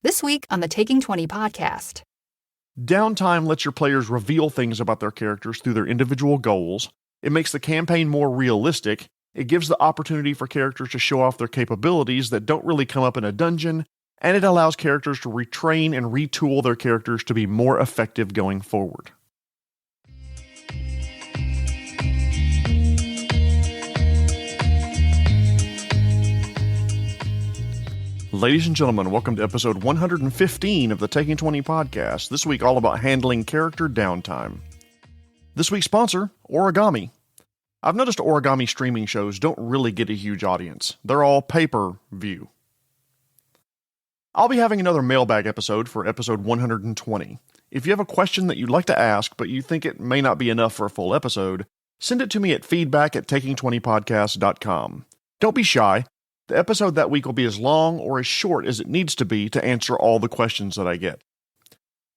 This week on the Taking 20 podcast. Downtime lets your players reveal things about their characters through their individual goals. It makes the campaign more realistic. It gives the opportunity for characters to show off their capabilities that don't really come up in a dungeon, and it allows characters to retrain and retool their characters to be more effective going forward. Ladies and gentlemen, welcome to episode 115 of the Taking 20 podcast. This week all about handling character downtime. This week's sponsor, Origami. I've noticed origami streaming shows don't really get a huge audience. They're all pay-per-view. I'll be having another mailbag episode for episode 120. If you have a question that you'd like to ask, but you think it may not be enough for a full episode, send it to me at feedback@taking20podcast.com. Don't be shy. The episode that week will be as long or as short as it needs to be to answer all the questions that I get.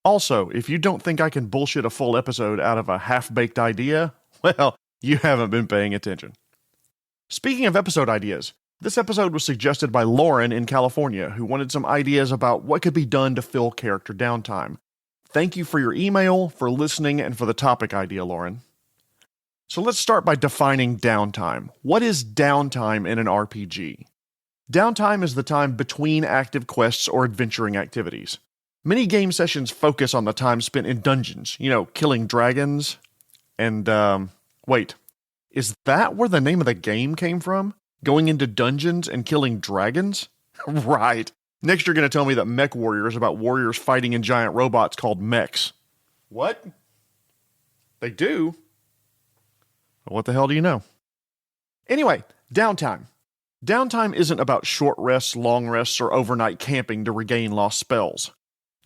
Also, if you don't think I can bullshit a full episode out of a half-baked idea, well, you haven't been paying attention. Speaking of episode ideas, this episode was suggested by Lauren in California, who wanted some ideas about what could be done to fill character downtime. Thank you for your email, for listening, and for the topic idea, Lauren. So let's start by defining downtime. What is downtime in an RPG? Downtime is the time between active quests or adventuring activities. Many game sessions focus on the time spent in dungeons, killing dragons. And, wait, is that where the name of the game came from? Going into dungeons and killing dragons? Right. Next you're going to tell me that Mech Warrior is about warriors fighting in giant robots called mechs. What? They do? What the hell do you know? Anyway, downtime. Downtime isn't about short rests, long rests, or overnight camping to regain lost spells.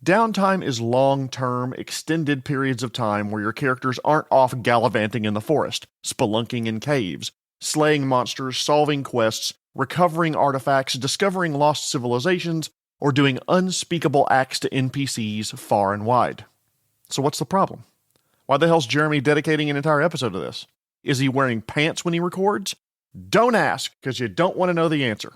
Downtime is long-term, extended periods of time where your characters aren't off gallivanting in the forest, spelunking in caves, slaying monsters, solving quests, recovering artifacts, discovering lost civilizations, or doing unspeakable acts to NPCs far and wide. So what's the problem? Why the hell's Jeremy dedicating an entire episode to this? Is he wearing pants when he records? Don't ask, because you don't want to know the answer.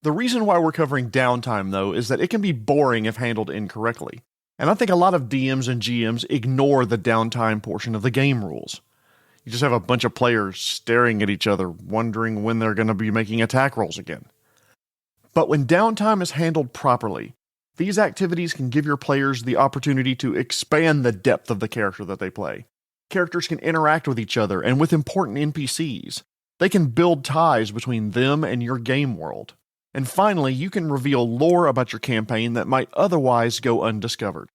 The reason why we're covering downtime, though, is that it can be boring if handled incorrectly. And I think a lot of DMs and GMs ignore the downtime portion of the game rules. You just have a bunch of players staring at each other, wondering when they're going to be making attack rolls again. But when downtime is handled properly, these activities can give your players the opportunity to expand the depth of the character that they play. Characters can interact with each other and with important NPCs. They can build ties between them and your game world. And finally, you can reveal lore about your campaign that might otherwise go undiscovered.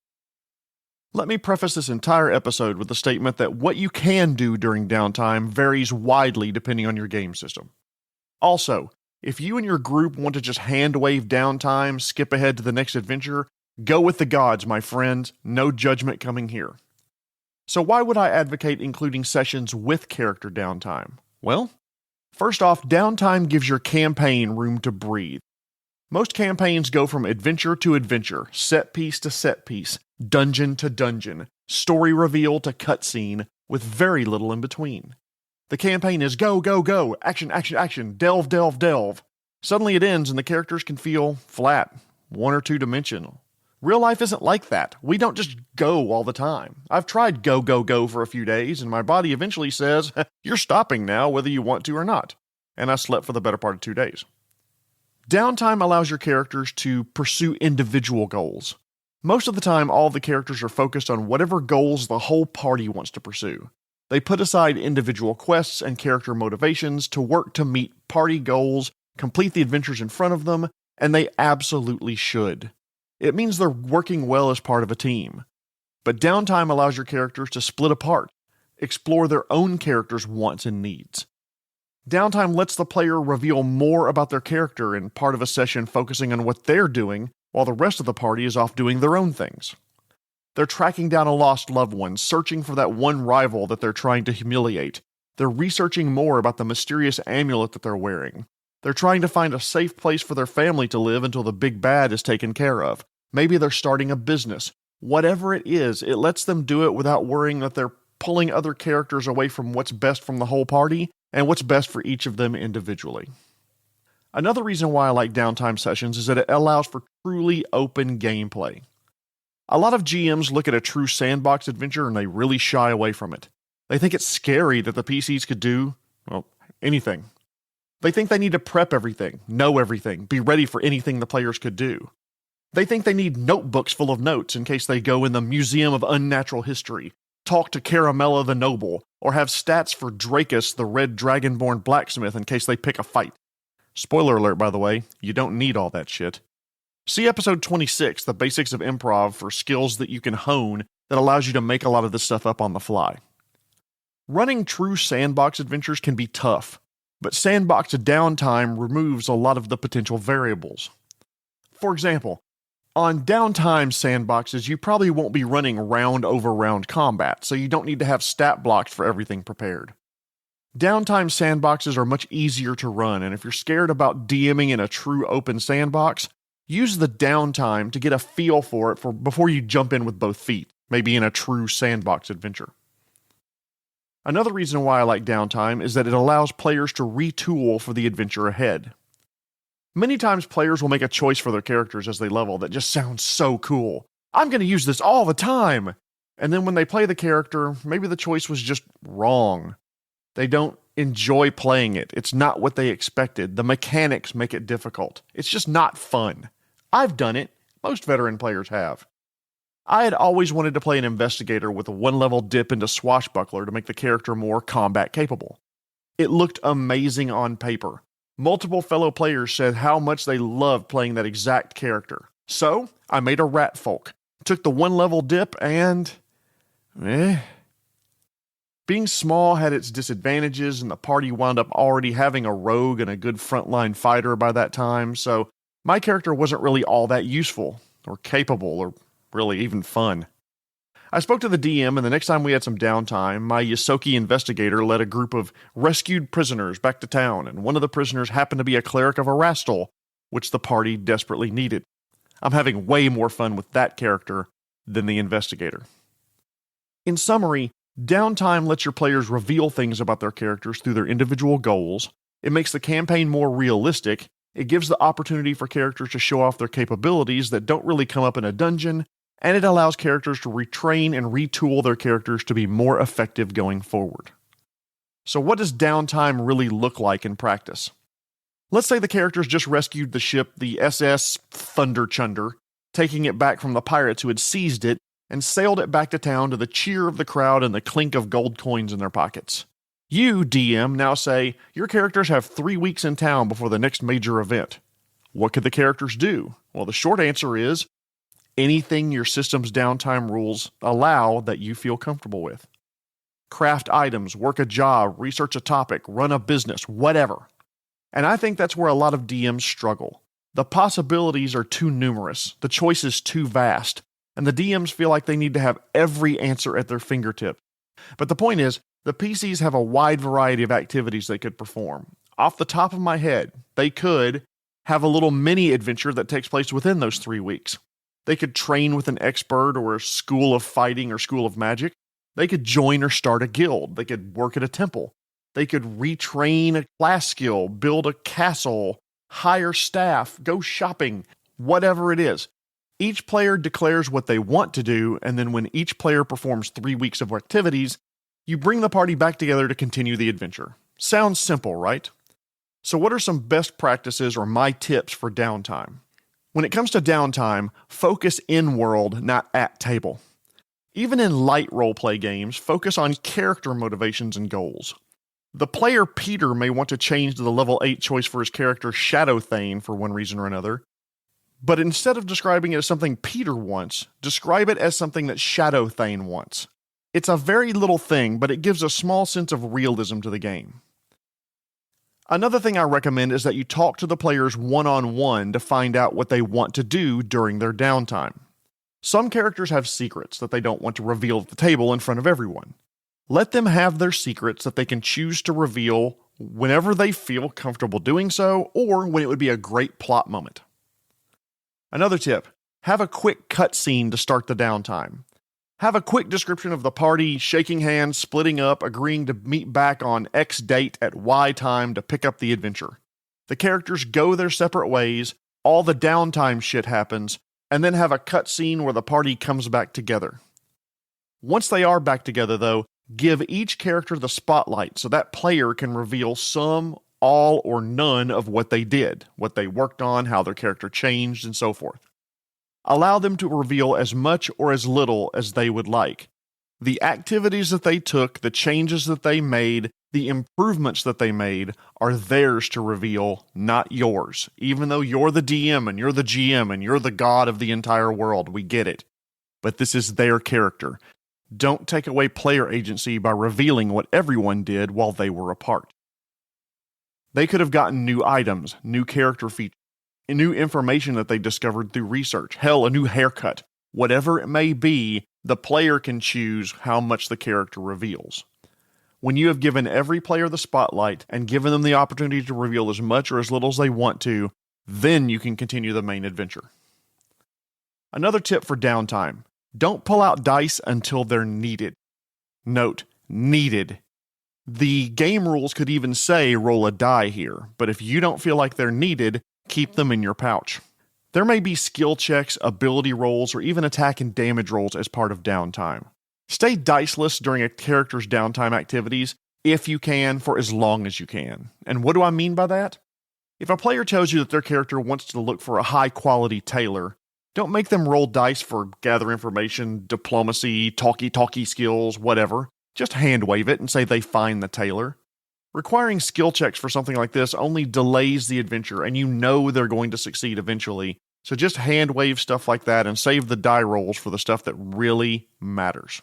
Let me preface this entire episode with the statement that what you can do during downtime varies widely depending on your game system. Also, if you and your group want to just hand-wave downtime, skip ahead to the next adventure, go with the gods, my friends. No judgment coming here. So why would I advocate including sessions with character downtime? Well, first off, downtime gives your campaign room to breathe. Most campaigns go from adventure to adventure, set piece to set piece, dungeon to dungeon, story reveal to cutscene, with very little in between. The campaign is go, go, go, action, action, action, delve, delve, delve. Suddenly it ends and the characters can feel flat, one or two dimensional. Real life isn't like that. We don't just go all the time. I've tried go, go, go for a few days, and my body eventually says, you're stopping now whether you want to or not. And I slept for the better part of 2 days. Downtime allows your characters to pursue individual goals. Most of the time, all the characters are focused on whatever goals the whole party wants to pursue. They put aside individual quests and character motivations to work to meet party goals, complete the adventures in front of them, and they absolutely should. It means they're working well as part of a team. But downtime allows your characters to split apart, explore their own characters' wants and needs. Downtime lets the player reveal more about their character in part of a session focusing on what they're doing, while the rest of the party is off doing their own things. They're tracking down a lost loved one, searching for that one rival that they're trying to humiliate. They're researching more about the mysterious amulet that they're wearing. They're trying to find a safe place for their family to live until the big bad is taken care of. Maybe they're starting a business. Whatever it is, it lets them do it without worrying that they're pulling other characters away from what's best from the whole party and what's best for each of them individually. Another reason why I like downtime sessions is that it allows for truly open gameplay. A lot of GMs look at a true sandbox adventure and they really shy away from it. They think it's scary that the PCs could do, well, anything. They think they need to prep everything, know everything, be ready for anything the players could do. They think they need notebooks full of notes in case they go in the Museum of Unnatural History, talk to Caramella the Noble, or have stats for Drakus the Red Dragonborn Blacksmith in case they pick a fight. Spoiler alert, by the way, you don't need all that shit. See episode 26, The Basics of Improv, for skills that you can hone that allows you to make a lot of this stuff up on the fly. Running true sandbox adventures can be tough, but sandbox downtime removes a lot of the potential variables. For example, on downtime sandboxes, you probably won't be running round over round combat, so you don't need to have stat blocks for everything prepared. Downtime sandboxes are much easier to run, and if you're scared about DMing in a true open sandbox, use the downtime to get a feel for it before you jump in with both feet, maybe in a true sandbox adventure. Another reason why I like downtime is that it allows players to retool for the adventure ahead. Many times players will make a choice for their characters as they level that just sounds so cool. I'm going to use this all the time! And then when they play the character, maybe the choice was just wrong. They don't enjoy playing it. It's not what they expected. The mechanics make it difficult. It's just not fun. I've done it. Most veteran players have. I had always wanted to play an investigator with a 1-level dip into swashbuckler to make the character more combat capable. It looked amazing on paper. Multiple fellow players said how much they loved playing that exact character. So, I made a rat folk, took the 1-level dip, and... Being small had its disadvantages, and the party wound up already having a rogue and a good frontline fighter by that time, so my character wasn't really all that useful, or capable, or really even fun. I spoke to the DM, and the next time we had some downtime, my Yosoki investigator led a group of rescued prisoners back to town, and one of the prisoners happened to be a cleric of Erastil, which the party desperately needed. I'm having way more fun with that character than the investigator. In summary, downtime lets your players reveal things about their characters through their individual goals, it makes the campaign more realistic, it gives the opportunity for characters to show off their capabilities that don't really come up in a dungeon, and it allows characters to retrain and retool their characters to be more effective going forward. So what does downtime really look like in practice? Let's say the characters just rescued the ship, the SS Thunder Chunder, taking it back from the pirates who had seized it, and sailed it back to town to the cheer of the crowd and the clink of gold coins in their pockets. You, DM, now say, your characters have 3 weeks in town before the next major event. What could the characters do? Well, the short answer is, anything your system's downtime rules allow that you feel comfortable with. Craft items, work a job, research a topic, run a business, whatever. And I think that's where a lot of DMs struggle. The possibilities are too numerous, the choice is too vast, and the DMs feel like they need to have every answer at their fingertip. But the point is, the PCs have a wide variety of activities they could perform. Off the top of my head, they could have a little mini adventure that takes place within those 3 weeks. They could train with an expert or a school of fighting or school of magic. They could join or start a guild. They could work at a temple. They could retrain a class skill, build a castle, hire staff, go shopping, whatever it is. Each player declares what they want to do, and then when each player performs 3 weeks of activities, you bring the party back together to continue the adventure. Sounds simple, right? So what are some best practices or my tips for downtime? When it comes to downtime, focus in-world, not at table. Even in light roleplay games, focus on character motivations and goals. The player Peter may want to change to the level 8 choice for his character Shadow Thane for one reason or another, but instead of describing it as something Peter wants, describe it as something that Shadow Thane wants. It's a very little thing, but it gives a small sense of realism to the game. Another thing I recommend is that you talk to the players one-on-one to find out what they want to do during their downtime. Some characters have secrets that they don't want to reveal at the table in front of everyone. Let them have their secrets that they can choose to reveal whenever they feel comfortable doing so, or when it would be a great plot moment. Another tip, have a quick cutscene to start the downtime. Have a quick description of the party, shaking hands, splitting up, agreeing to meet back on X date at Y time to pick up the adventure. The characters go their separate ways, all the downtime shit happens, and then have a cutscene where the party comes back together. Once they are back together, though, give each character the spotlight so that player can reveal some, all, or none of what they did, what they worked on, how their character changed, and so forth. Allow them to reveal as much or as little as they would like. The activities that they took, the changes that they made, the improvements that they made are theirs to reveal, not yours. Even though you're the DM and you're the GM and you're the god of the entire world, we get it. But this is their character. Don't take away player agency by revealing what everyone did while they were apart. They could have gotten new items, new character features, new information that they discovered through research, hell, a new haircut. Whatever it may be, the player can choose how much the character reveals. When you have given every player the spotlight and given them the opportunity to reveal as much or as little as they want to, then you can continue the main adventure. Another tip for downtime: don't pull out dice until they're needed. Note, needed. The game rules could even say roll a die here, but if you don't feel like they're needed, keep them in your pouch. There may be skill checks, ability rolls, or even attack and damage rolls as part of downtime. Stay diceless during a character's downtime activities, if you can, for as long as you can. And what do I mean by that? If a player tells you that their character wants to look for a high-quality tailor, don't make them roll dice for gather information, diplomacy, talky skills, whatever. Just hand-wave it and say they find the tailor. Requiring skill checks for something like this only delays the adventure, and you know they're going to succeed eventually. So just hand-wave stuff like that and save the die rolls for the stuff that really matters.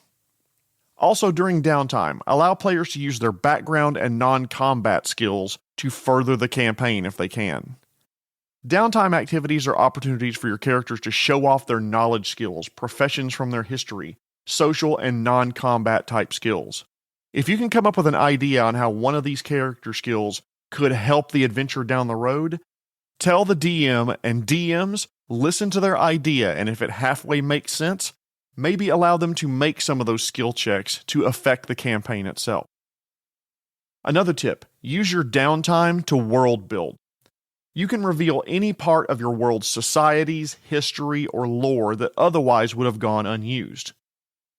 Also, during downtime, allow players to use their background and non-combat skills to further the campaign if they can. Downtime activities are opportunities for your characters to show off their knowledge skills, professions from their history, social and non-combat type skills. If you can come up with an idea on how one of these character skills could help the adventure down the road, tell the DM, and DMs, listen to their idea, and if it halfway makes sense, maybe allow them to make some of those skill checks to affect the campaign itself. Another tip: use your downtime to world build. You can reveal any part of your world's societies, history, or lore that otherwise would have gone unused.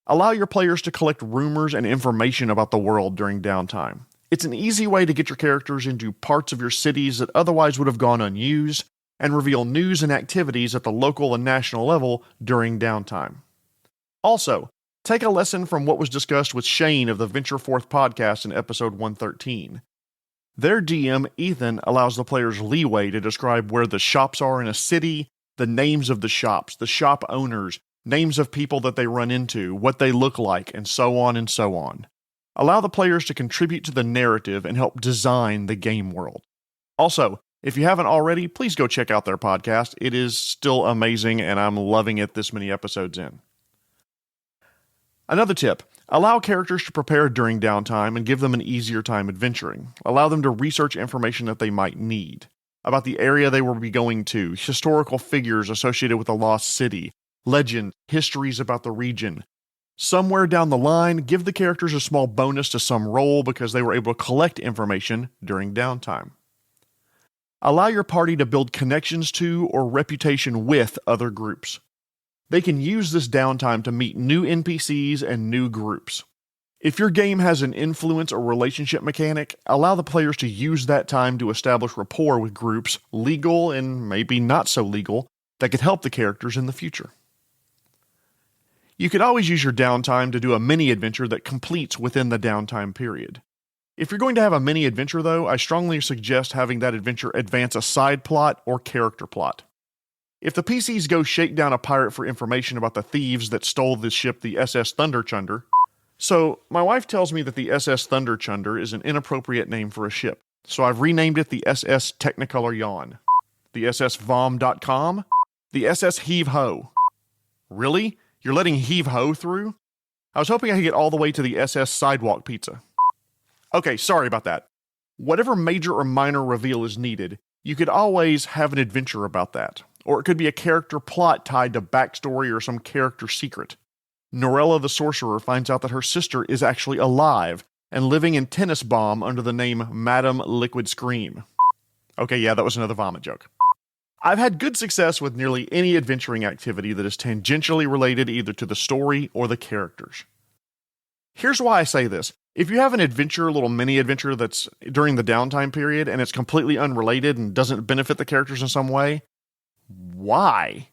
Allow your players to collect rumors and information about the world during downtime. It's an easy way to get your characters into parts of your cities that otherwise would have gone unused, and reveal news and activities at the local and national level during downtime. Also, take a lesson from what was discussed with Shane of the Venture Forth podcast in episode 113. Their DM, Ethan, allows the players leeway to describe where the shops are in a city, the names of the shops, the shop owners, names of people that they run into, what they look like, and so on and so on. Allow the players to contribute to the narrative and help design the game world. Also, if you haven't already, please go check out their podcast. It is still amazing, and I'm loving it this many episodes in. Another tip: allow characters to prepare during downtime and give them an easier time adventuring. Allow them to research information that they might need about the area they will be going to, historical figures associated with a lost city, legend, histories about the region. Somewhere down the line, give the characters a small bonus to some role because they were able to collect information during downtime. Allow your party to build connections to or reputation with other groups. They can use this downtime to meet new NPCs and new groups. If your game has an influence or relationship mechanic, allow the players to use that time to establish rapport with groups, legal and maybe not so legal, that could help the characters in the future. You could always use your downtime to do a mini-adventure that completes within the downtime period. If you're going to have a mini-adventure, though, I strongly suggest having that adventure advance a side plot or character plot. If the PCs go shake down a pirate for information about the thieves that stole the ship the SS Thunderchunder, so my wife tells me that the SS Thunderchunder is an inappropriate name for a ship, so I've renamed it the SS Technicolor Yawn, the SS Vom.com, the SS Heave Ho. Really? You're letting Heave Ho through? I was hoping I could get all the way to the SS Sidewalk Pizza. Okay, sorry about that. Whatever major or minor reveal is needed, you could always have an adventure about that. Or it could be a character plot tied to backstory or some character secret. Norella the Sorcerer finds out that her sister is actually alive and living in Tennis Bomb under the name Madame Liquid Scream. Okay, yeah, that was another vomit joke. I've had good success with nearly any adventuring activity that is tangentially related either to the story or the characters. Here's why I say this. If you have an adventure, a little mini adventure that's during the downtime period and it's completely unrelated and doesn't benefit the characters in some way, why?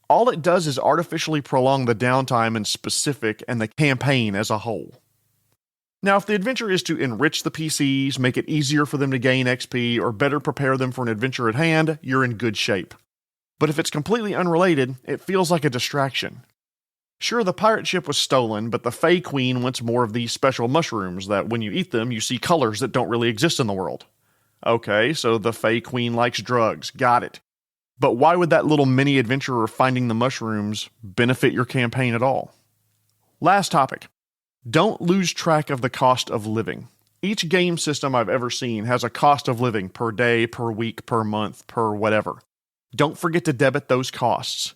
All it does is artificially prolong the downtime in specific and the campaign as a whole. Now, if the adventure is to enrich the PCs, make it easier for them to gain XP, or better prepare them for an adventure at hand, you're in good shape. But if it's completely unrelated, it feels like a distraction. Sure, the pirate ship was stolen, but the Fey Queen wants more of these special mushrooms that when you eat them, you see colors that don't really exist in the world. Okay, so the Fey Queen likes drugs. Got it. But why would that little mini adventure of finding the mushrooms benefit your campaign at all? Last topic. Don't lose track of the cost of living. Each game system I've ever seen has a cost of living per day, per week, per month, per whatever. Don't forget to debit those costs.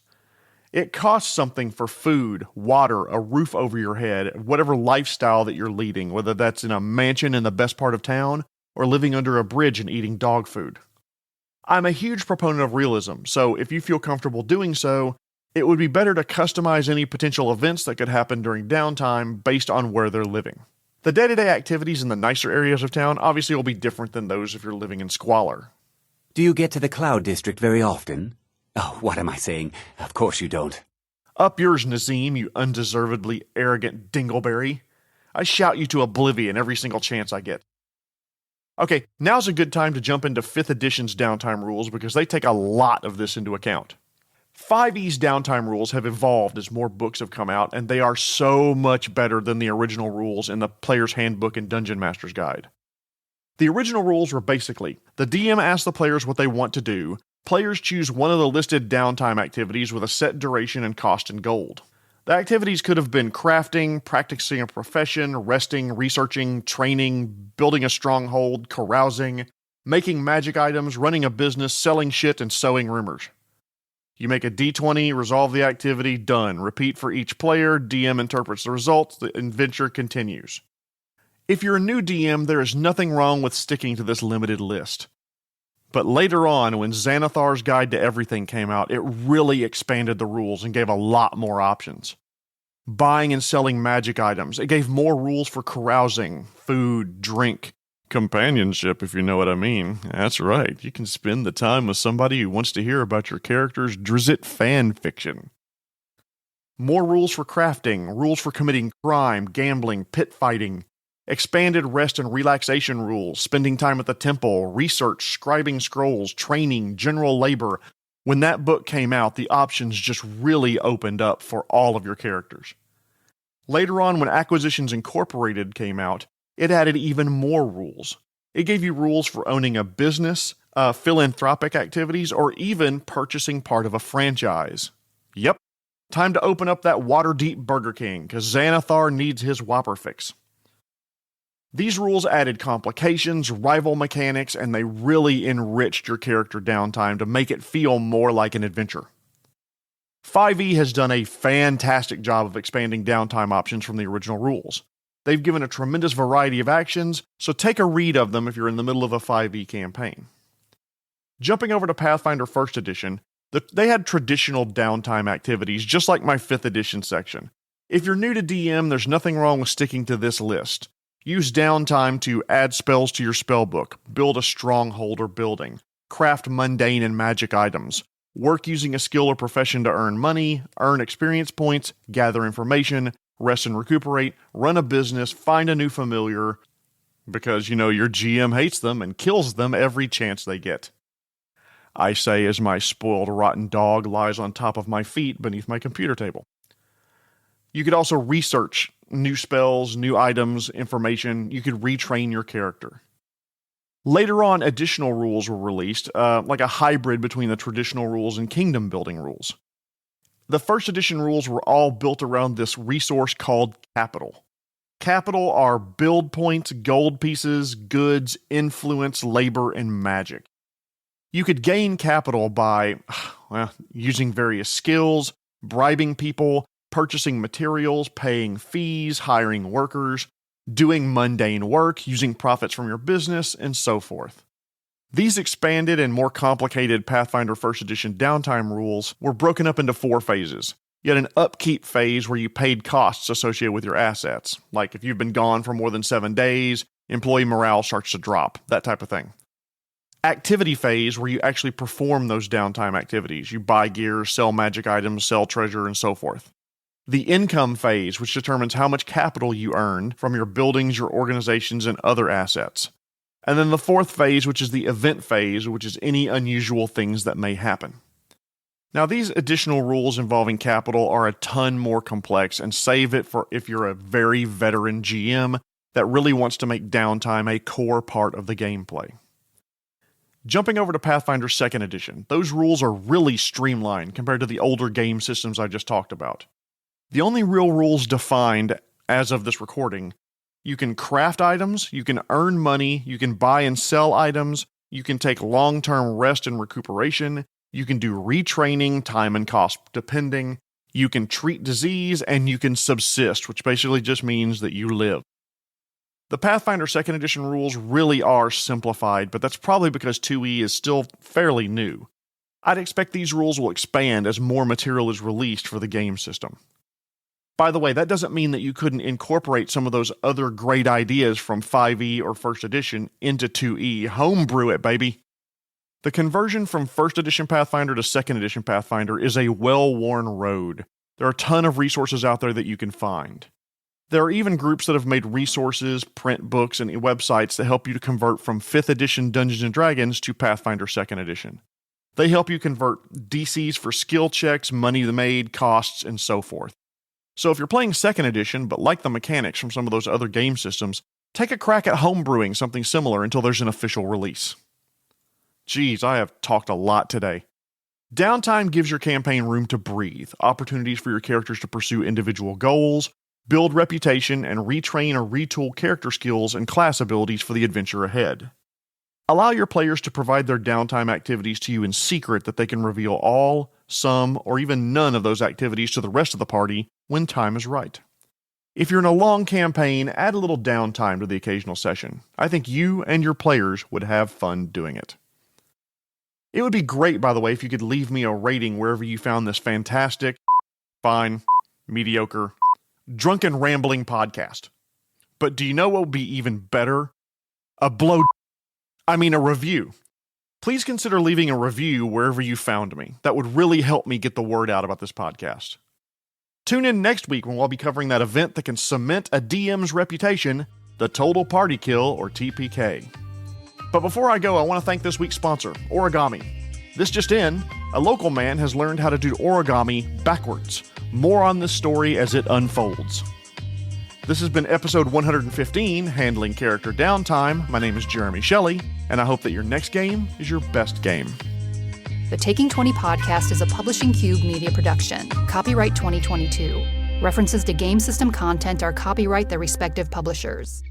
It costs something for food, water, a roof over your head, whatever lifestyle that you're leading, whether that's in a mansion in the best part of town or living under a bridge and eating dog food. I'm a huge proponent of realism, so if you feel comfortable doing so, it would be better to customize any potential events that could happen during downtime based on where they're living. The day-to-day activities in the nicer areas of town obviously will be different than those if you're living in squalor. Do you get to the Cloud District very often? Oh, what am I saying? Of course you don't. Up yours, Nazim, you undeservedly arrogant dingleberry. I shout you to oblivion every single chance I get. Okay, now's a good time to jump into 5th edition's downtime rules because they take a lot of this into account. 5e's downtime rules have evolved as more books have come out, and they are so much better than the original rules in the Player's Handbook and Dungeon Master's Guide. The original rules were basically, the DM asks the players what they want to do, players choose one of the listed downtime activities with a set duration and cost in gold. The activities could have been crafting, practicing a profession, resting, researching, training, building a stronghold, carousing, making magic items, running a business, selling shit, and sowing rumors. You make a d20, resolve the activity, done. Repeat for each player, DM interprets the results, the adventure continues. If you're a new DM, there is nothing wrong with sticking to this limited list. But later on, when Xanathar's Guide to Everything came out, it really expanded the rules and gave a lot more options. Buying and selling magic items, it gave more rules for carousing, food, drink, companionship, if you know what I mean. That's right, you can spend the time with somebody who wants to hear about your character's Drizzt fan fiction. More rules for crafting, rules for committing crime, gambling, pit fighting, expanded rest and relaxation rules, spending time at the temple, research, scribing scrolls, training, general labor. When that book came out, the options just really opened up for all of your characters. Later on, when Acquisitions Incorporated came out, it added even more rules. It gave you rules for owning a business, philanthropic activities, or even purchasing part of a franchise. Yep, time to open up that water-deep Burger King, because Xanathar needs his Whopper fix. These rules added complications, rival mechanics, and they really enriched your character downtime to make it feel more like an adventure. 5e has done a fantastic job of expanding downtime options from the original rules. They've given a tremendous variety of actions, so take a read of them if you're in the middle of a 5e campaign. Jumping over to Pathfinder 1st Edition, they had traditional downtime activities just like my 5th edition section. If you're new to DM, there's nothing wrong with sticking to this list. Use downtime to add spells to your spellbook, build a stronghold or building, craft mundane and magic items, work using a skill or profession to earn money, earn experience points, gather information, rest and recuperate, run a business, find a new familiar, because, your GM hates them and kills them every chance they get. I say as my spoiled rotten dog lies on top of my feet beneath my computer table. You could also research new spells, new items, information. You could retrain your character. Later on, additional rules were released, like a hybrid between the traditional rules and kingdom building rules. The 1st edition rules were all built around this resource called capital. Capital are build points, gold pieces, goods, influence, labor, and magic. You could gain capital by, using various skills, bribing people, purchasing materials, paying fees, hiring workers, doing mundane work, using profits from your business, and so forth. These expanded and more complicated Pathfinder 1st Edition downtime rules were broken up into 4 phases. You had an upkeep phase where you paid costs associated with your assets, like if you've been gone for more than 7 days, employee morale starts to drop, that type of thing. Activity phase where you actually perform those downtime activities. You buy gear, sell magic items, sell treasure, and so forth. The income phase, which determines how much capital you earn from your buildings, your organizations, and other assets. And then the 4th phase, which is the event phase, which is any unusual things that may happen. Now, these additional rules involving capital are a ton more complex, and save it for if you're a very veteran GM that really wants to make downtime a core part of the gameplay. Jumping over to Pathfinder 2nd Edition, those rules are really streamlined compared to the older game systems I just talked about. The only real rules defined as of this recording: you can craft items, you can earn money, you can buy and sell items, you can take long-term rest and recuperation, you can do retraining, time and cost depending, you can treat disease, and you can subsist, which basically just means that you live. The Pathfinder 2nd Edition rules really are simplified, but that's probably because 2E is still fairly new. I'd expect these rules will expand as more material is released for the game system. By the way, that doesn't mean that you couldn't incorporate some of those other great ideas from 5E or 1st Edition into 2E. Homebrew it, baby! The conversion from 1st Edition Pathfinder to 2nd Edition Pathfinder is a well-worn road. There are a ton of resources out there that you can find. There are even groups that have made resources, print books, and websites that help you to convert from 5th Edition Dungeons & Dragons to Pathfinder 2nd Edition. They help you convert DCs for skill checks, money made, costs, and so forth. So if you're playing 2nd Edition but like the mechanics from some of those other game systems, take a crack at homebrewing something similar until there's an official release. Geez, I have talked a lot today. Downtime gives your campaign room to breathe, opportunities for your characters to pursue individual goals, build reputation, and retrain or retool character skills and class abilities for the adventure ahead. Allow your players to provide their downtime activities to you in secret that they can reveal all, some, or even none of those activities to the rest of the party when time is right. If you're in a long campaign, add a little downtime to the occasional session. I think you and your players would have fun doing it. It would be great, by the way, if you could leave me a rating wherever you found this fantastic, fine, mediocre, drunken rambling podcast. But do you know what would be even better? A review. Please consider leaving a review wherever you found me. That would really help me get the word out about this podcast. Tune in next week when we'll be covering that event that can cement a DM's reputation, the Total Party Kill, or TPK. But before I go, I want to thank this week's sponsor, Origami. This just in, a local man has learned how to do origami backwards. More on this story as it unfolds. This has been episode 115, Handling Character Downtime. My name is Jeremy Shelley, and I hope that your next game is your best game. The Taking 20 podcast is a Publishing Cube media production. Copyright 2022. References to game system content are copyright their respective publishers.